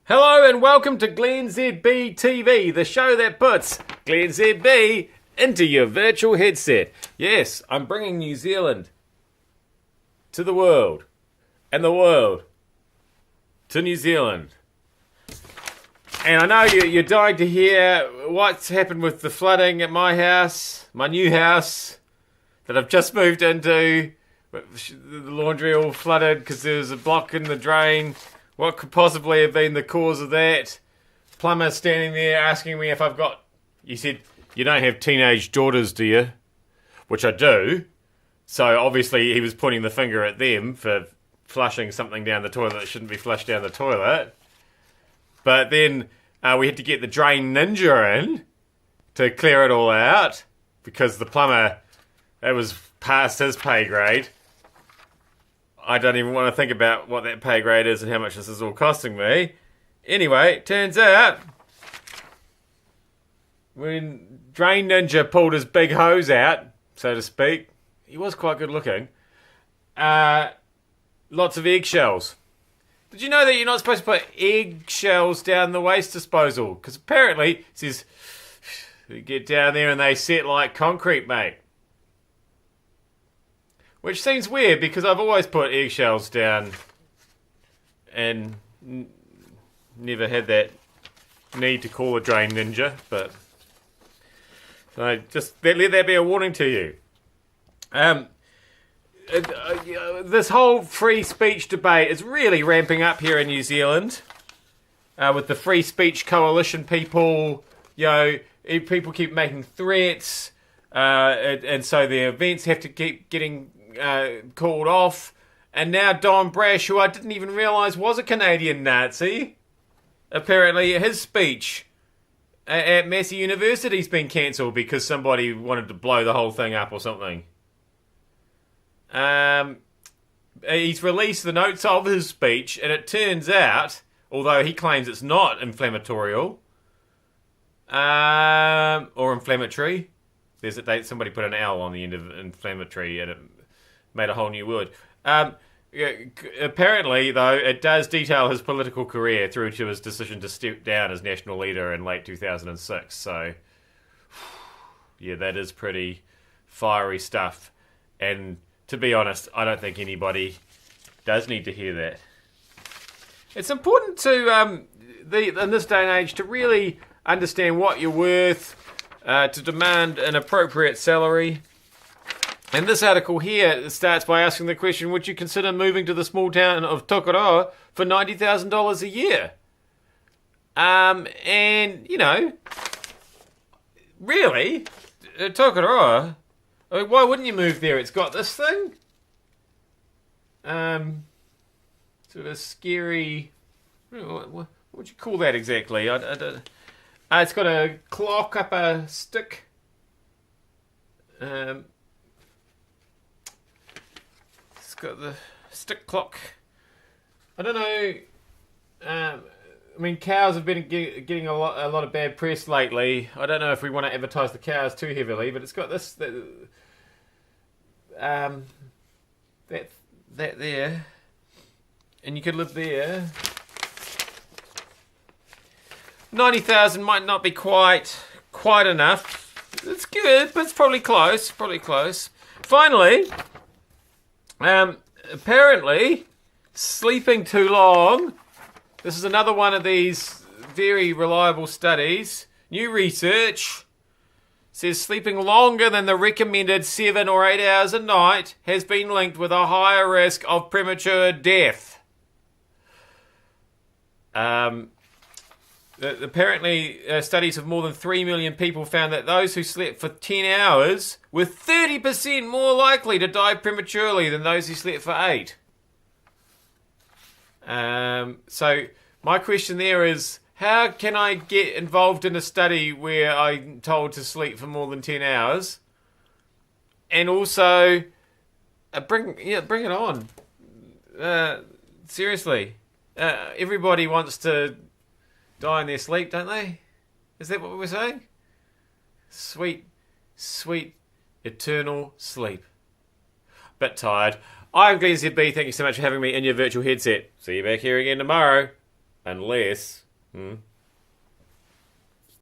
Hello and welcome to glennzb TV, the show that puts glennzb into your virtual headset. Yes, I'm bringing New Zealand to the world, and the world to New Zealand. And I know you're dying to hear what's happened with the flooding at my house, my new house that I've just moved into. The laundry all flooded because there was a block in the drain. What could possibly have been the cause of that? Plumber standing there asking me if I've got... He said, you don't have teenage daughters, do you? Which I do. So obviously he was pointing the finger at them for flushing something down the toilet that shouldn't be flushed down the toilet. But then we had to get the drain ninja in to clear it all out because the plumber, it was past his pay grade. I don't even want to think about what that pay grade is and how much this is all costing me. Anyway, it turns out when Drain Ninja pulled his big hose out, so to speak, he was quite good looking. Lots of eggshells. Did you know that you're not supposed to put eggshells down the waste disposal? Because apparently, it says, you get down there and they set like concrete, mate. Which seems weird because I've always put eggshells down and never had that need to call a drain ninja, but just let that be a warning to you. This whole free speech debate is really ramping up here in New Zealand with the free speech coalition people. People keep making threats, and so their events have to keep getting called off. And now Don Brash, who I didn't even realise was a Canadian Nazi, apparently his speech at Massey University's been cancelled because somebody wanted to blow the whole thing up or something. He's released the notes of his speech, and it turns out, although he claims it's not inflammatory, or inflammatory, somebody put an L on the end of inflammatory, and it made a whole new word. Apparently, though, it does detail his political career through to his decision to step down as national leader in late 2006. So, yeah, that is pretty fiery stuff. And to be honest, I don't think anybody does need to hear that. It's important to, in this day and age, to really understand what you're worth, to demand an appropriate salary. And this article here starts by asking the question, would you consider moving to the small town of Tokoroa for $90,000 a year? And, really, Tokoroa, I mean, why wouldn't you move there? It's got this thing. Sort of scary, what would you call that exactly? It's got a clock up a stick. Got the stick clock. I don't know. I mean, cows have been getting a lot of bad press lately. I don't know if we want to advertise the cows too heavily, but it's got this that there, and you could live there. 90,000 might not be quite enough. It's good, but it's probably close. Finally. Apparently, sleeping too long. This is another one of these very reliable studies. New research says sleeping longer than the recommended 7 or 8 hours a night has been linked with a higher risk of premature death. Apparently, studies of more than 3 million people found that those who slept for 10 hours were 30% more likely to die prematurely than those who slept for 8. So my question there is, how can I get involved in a study where I'm told to sleep for more than 10 hours? And also, bring it on. Seriously. Everybody wants to die in their sleep, don't they? Is that what we're saying? Sweet, sweet, eternal sleep. Bit tired. I'm glennzb. Thank you so much for having me in your virtual headset. See you back here again tomorrow. unless